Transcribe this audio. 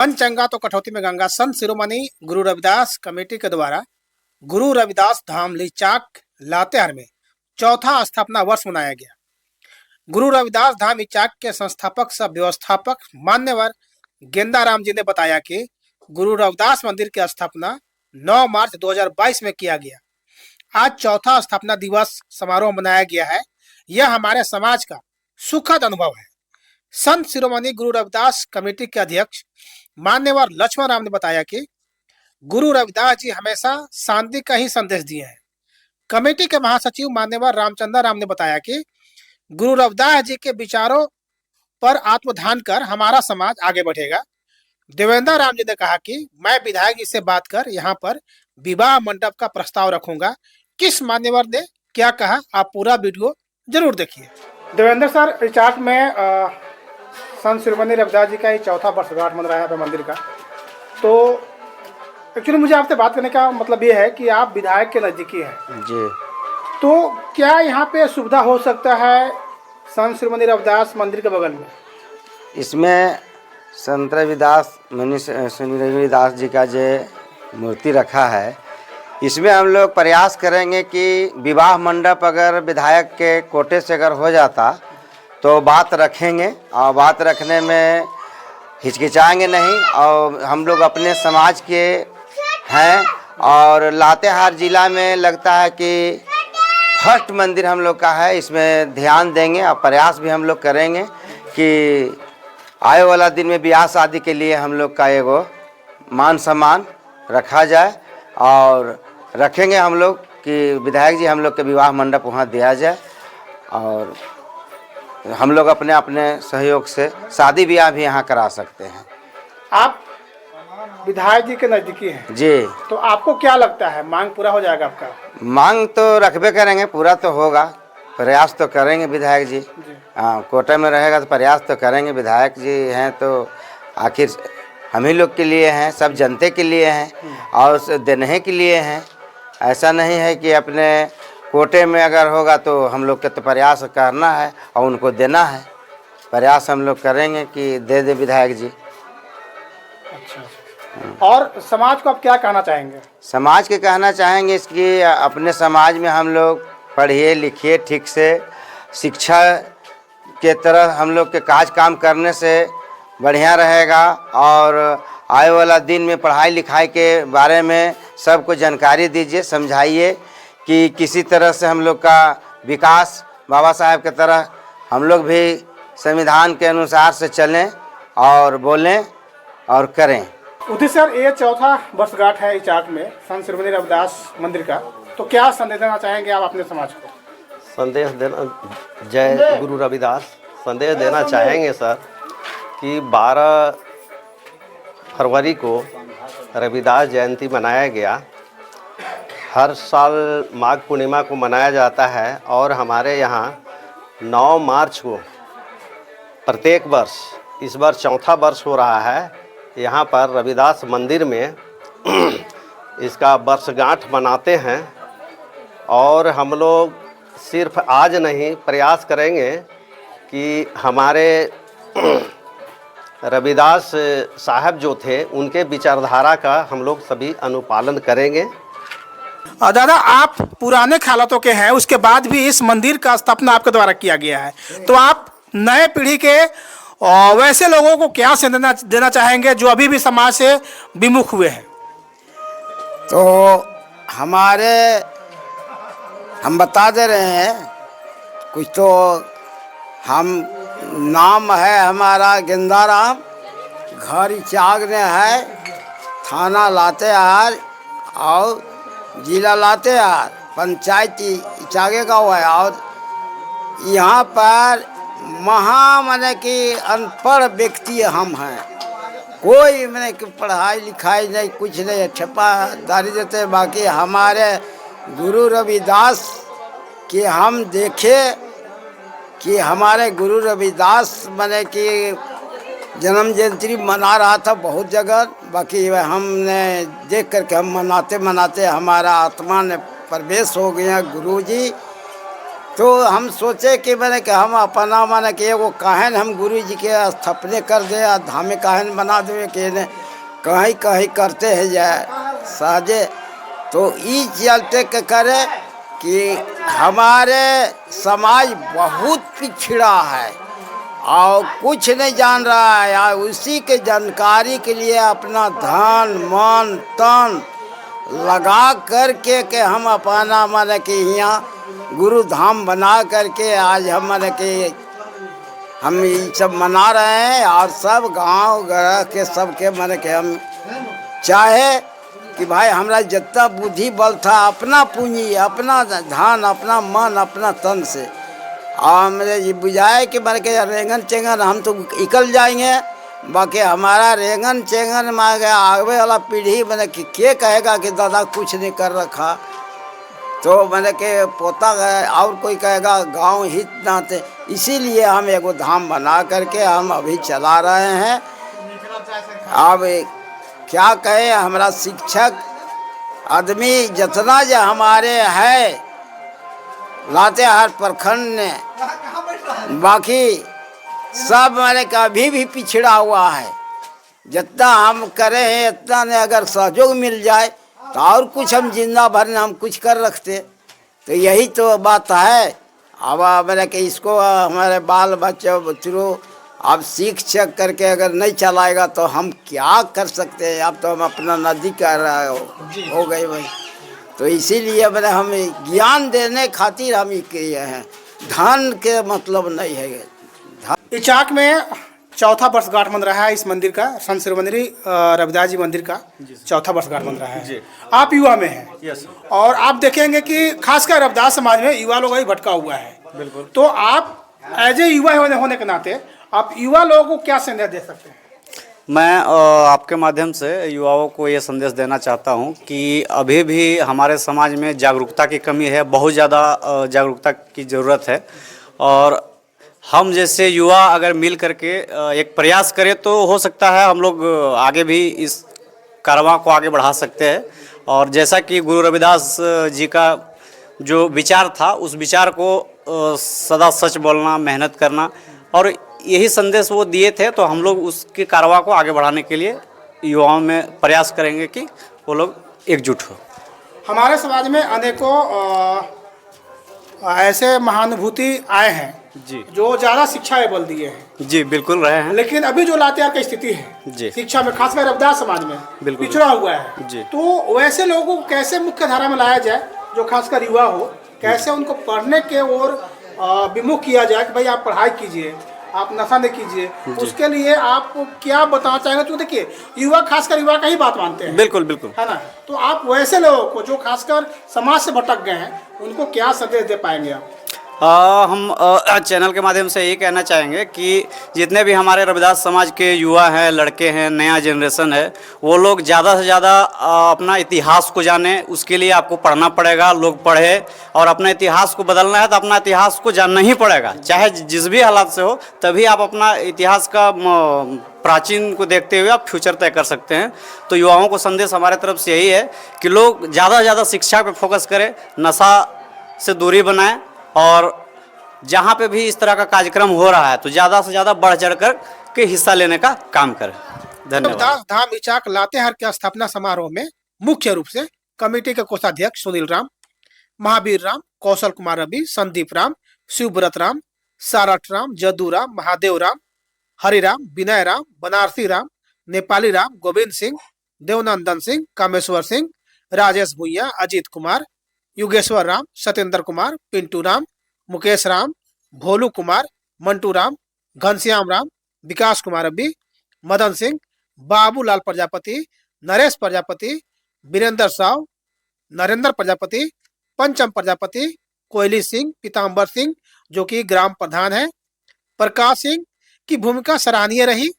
मन चंगा तो कटौती में गंगा। संत शिरोमणि गुरु रविदास कमेटी के द्वारा गुरु रविदास धाम लीचाक लातेहार में चौथा स्थापना वर्ष मनाया गया। गुरु रविदास धाम लीचाक के संस्थापक सह व्यवस्थापक मान्यवर गेंदाराम जी ने बताया कि गुरु रविदास मंदिर की स्थापना 9 मार्च 2022 में किया गया। आज चौथा स्थापना दिवस समारोह मनाया गया है। यह हमारे समाज का सुखद अनुभव है। संत शिरोमणि गुरु रविदास कमेटी के अध्यक्ष मान्यवर लक्ष्मण राम ने बताया कि गुरु रविदास जी हमेशा शांति का ही संदेश दिए हैं। कमेटी के महासचिव मान्यवर रामचंद्र राम ने बताया कि गुरु रविदास जी के विचारों पर आत्मध्यान कर हमारा समाज आगे बढ़ेगा। देवेंद्र राम जी ने कहा कि मैं विधायक जी से बात कर यहाँ पर विवाह मंडप का प्रस्ताव रखूंगा। किस मान्यवर ने क्या कहा, आप पूरा वीडियो जरूर देखिए। देवेंद्र सर, रिचार्ट में संत शिरोमणि रविदास जी का ही चौथा वर्षगांठ मन रहा है मंदिर का, तो एक्चुअली मुझे आपसे बात करने का मतलब ये है कि आप विधायक के नज़दीकी हैं जी। तो क्या यहाँ पे सुविधा हो सकता है संत शिरोमणि रविदास मंदिर के बगल में? इसमें संत रविदास रविदास जी का जो मूर्ति रखा है, इसमें हम लोग प्रयास करेंगे कि विवाह मंडप अगर विधायक के कोटे से अगर हो जाता तो बात रखेंगे, और बात रखने में हिचकिचाएंगे नहीं। और हम लोग अपने समाज के हैं और लातेहार ज़िला में लगता है कि फर्स्ट मंदिर हम लोग का है। इसमें ध्यान देंगे और प्रयास भी हम लोग करेंगे कि आए वाला दिन में ब्याह शादी के लिए हम लोग का एगो मान सम्मान रखा जाए, और रखेंगे हम लोग कि विधायक जी हम लोग के विवाह मंडप वहाँ दिया जाए, और हम लोग अपने अपने सहयोग से शादी ब्याह भी यहाँ करा सकते हैं। आप विधायक जी के नज़दीकी हैं जी, तो आपको क्या लगता है मांग पूरा हो जाएगा आपका? मांग तो रखबे करेंगे, पूरा तो होगा, प्रयास तो करेंगे विधायक जी। हाँ, कोटे में रहेगा तो प्रयास तो करेंगे। विधायक जी हैं तो आखिर हम ही लोग के लिए हैं, सब जनते के लिए हैं और देने के लिए हैं। ऐसा नहीं है कि अपने कोटे में अगर होगा तो हम लोग के तो प्रयास करना है और उनको देना है। प्रयास हम लोग करेंगे कि दे दे विधायक जी। अच्छा, और समाज को आप क्या कहना चाहेंगे? समाज के कहना चाहेंगे इसकी अपने समाज में हम लोग पढ़िए लिखिए, ठीक से शिक्षा के तरह हम लोग के काज काम करने से बढ़िया रहेगा, और आए वाला दिन में पढ़ाई लिखाई के बारे में सबको जानकारी दीजिए, समझाइए कि किसी तरह से हम लोग का विकास बाबा साहब के तरह हम लोग भी संविधान के अनुसार से चलें और बोलें और करें। उधर सर, ये चौथा वर्षगांठ है लीचाक में संत शिरोमणि रविदास मंदिर का, तो क्या संदेश देना चाहेंगे आप अपने समाज को? संदेश देना, जय गुरु रविदास। संदेश देना चाहेंगे सर कि 12 फरवरी को रविदास जयंती मनाया गया। हर साल माघ पूर्णिमा को मनाया जाता है, और हमारे यहाँ 9 मार्च को प्रत्येक वर्ष, इस बार चौथा वर्ष हो रहा है, यहाँ पर रविदास मंदिर में इसका वर्षगांठ मनाते हैं। और हम लोग सिर्फ आज नहीं, प्रयास करेंगे कि हमारे रविदास साहब जो थे उनके विचारधारा का हम लोग सभी अनुपालन करेंगे। दादा, आप पुराने ख्यालों के हैं, उसके बाद भी इस मंदिर का स्थापना आपके द्वारा किया गया है, तो आप नए पीढ़ी के वैसे लोगों को क्या संदेश देना चाहेंगे जो अभी भी समाज से विमुख हुए हैं? तो हम बता दे रहे हैं कुछ। तो हम नाम है हमारा गेंदाराम, घर लीचाक में है, थाना लातेहार और जिला लातेहार, पंचायत लीचाक गाँव है। और यहाँ पर माने कि अनपढ़ व्यक्ति हम हैं, कोई मैंने कि पढ़ाई लिखाई नहीं, कुछ नहीं, ठेपादारी देते। बाकी हमारे गुरु रविदास के हम देखे कि हमारे गुरु रविदास मैंने कि जन्म जयंती मना रहा था बहुत जगह। बाकी हमने देख करके हम मनाते मनाते हमारा आत्मा ने प्रवेश हो गया गुरु जी तो हम सोचे कि मैंने कि हम अपना माने कि एगो कहन हम गुरु जी के स्थापने कर दे और धामे कहन बना दे कि ने कहीं कहीं करते हैं जाए सहजे। तो ई चलते के करे कि हमारे समाज बहुत पिछड़ा है और कुछ नहीं जान रहा है, और उसी के जानकारी के लिए अपना धन मन तन लगा करके के हम अपना माने कि यहाँ गुरु धाम बना करके आज हम माने कि हम ये सब मना रहे हैं। और सब गांव ग्रह के सबके माने कि हम चाहे कि भाई हमरा जितना बुद्धि बल था अपना पूंजी अपना धन अपना मन अपना तन से और मुझे ये बुझाए कि माने कि रेंगन चेंगन हम तो निकल जाएंगे, बाकी हमारा रेंगन चेंगन में आगे वाला पीढ़ी मैंने कि के कहेगा कि दादा कुछ नहीं कर रखा, तो मैंने कि पोता है और कोई कहेगा गांव हित नाते। इसीलिए हम एगो धाम बना करके हम अभी चला रहे हैं। अब क्या कहे हमारा शिक्षक आदमी जितना जो हमारे है लातेहार प्रखंड ने, बाकी सब मैंने कि अभी भी पिछड़ा हुआ है। जितना हम करे हैं इतना ने अगर सहयोग मिल जाए तो और कुछ हम जिंदा भर ने हम कुछ कर रखते। तो यही तो बात है। अब मैंने कि इसको हमारे बाल बच्चे बच्चों अब सीख चेक करके अगर नहीं चलाएगा तो हम क्या कर सकते हैं। अब तो हम अपना नदी कर रहा हो गए भाई। तो इसीलिए मैंने हम ज्ञान देने खातिर हम ये किए हैं, धन के मतलब नहीं है। इचाक में चौथा वर्षगांठ बन रहा है इस मंदिर का, संत शिरोमणि रविदास जी मंदिर का चौथा वर्षगांठ बन रहा है। आप युवा में हैं और आप देखेंगे कि खासकर रविदास समाज में युवा लोग ही भटका हुआ है। बिल्कुल। तो आप एज ए युवा होने के नाते आप युवा लोगों को क्या संदेश दे सकते हैं? मैं आपके माध्यम से युवाओं को ये संदेश देना चाहता हूँ कि अभी भी हमारे समाज में जागरूकता की कमी है, बहुत ज़्यादा जागरूकता की ज़रूरत है। और हम जैसे युवा अगर मिल करके एक प्रयास करें तो हो सकता है हम लोग आगे भी इस कारवां को आगे बढ़ा सकते हैं। और जैसा कि गुरु रविदास जी का जो विचार था उस विचार को सदा सच बोलना, मेहनत करना, और यही संदेश वो दिए थे। तो हम लोग उसके कारवां को आगे बढ़ाने के लिए युवाओं में प्रयास करेंगे कि वो लोग एकजुट हो। हमारे समाज में अनेकों ऐसे महानुभूति आए हैं जी, जो ज़्यादा शिक्षा बल दिए हैं। जी बिल्कुल रहे हैं। लेकिन अभी जो लातेहार की स्थिति है जी, शिक्षा में खासकर रविदास समाज में बिल्कुल पिछड़ा हुआ है जी। तो वैसे लोगों को कैसे मुख्य धारा में लाया जाए जो खासकर युवा हो, कैसे उनको पढ़ने के ओर विमुख किया जाए कि भाई आप पढ़ाई कीजिए, आप नशा नहीं कीजिए। उसके लिए आप क्या बताना चाहेंगे? तो देखिए युवा खासकर युवा का ही बात मानते हैं। बिल्कुल बिल्कुल है ना। तो आप वैसे लोगों को जो खासकर समाज से भटक गए हैं उनको क्या संदेश दे पाएंगे आप? हम चैनल के माध्यम से ये कहना चाहेंगे कि जितने भी हमारे रविदास समाज के युवा हैं, लड़के हैं, नया जनरेशन है, वो लोग ज़्यादा से ज़्यादा अपना इतिहास को जाने। उसके लिए आपको पढ़ना पड़ेगा, लोग पढ़े, और अपना इतिहास को बदलना है तो अपना इतिहास को जानना ही पड़ेगा, चाहे जिस भी हालात से हो। तभी आप अपना इतिहास का प्राचीन को देखते हुए आप फ्यूचर तय कर सकते हैं। तो युवाओं को संदेश हमारे तरफ से यही है कि लोग ज़्यादा से ज़्यादा शिक्षा पर फोकस करें, नशा से दूरी बनाएं, और जहाँ पे भी इस तरह का कार्यक्रम हो रहा है तो ज़्यादा से ज़्यादा बढ़ चढ़ कर के हिस्सा लेने का काम करें। धन्यवाद। रविदास धाम इचाक लातेहार के स्थापना समारोह में मुख्य रूप से कमेटी के कोषाध्यक्ष सुनील राम, महावीर राम, कौशल कुमार रवि, संदीप राम, शिवव्रत राम, सारठ राम, जदू राम, महादेव राम, हरिराम, विनय राम, बनारसी राम, नेपाली राम, गोविंद सिंह, देवनंदन सिंह, कामेश्वर सिंह, राजेश भुइया, अजीत कुमार, युगेश्वर राम, सत्येंद्र कुमार, पिंटू राम, मुकेश राम, भोलू कुमार, मंटू राम, घनश्याम राम, विकास कुमार रवि, मदन सिंह, बाबूलाल प्रजापति, नरेश प्रजापति, वीरेंद्र साव, नरेंद्र प्रजापति, पंचम प्रजापति, कोयली सिंह, पीताम्बर सिंह जो कि ग्राम प्रधान है, प्रकाश सिंह की भूमिका सराहनीय रही।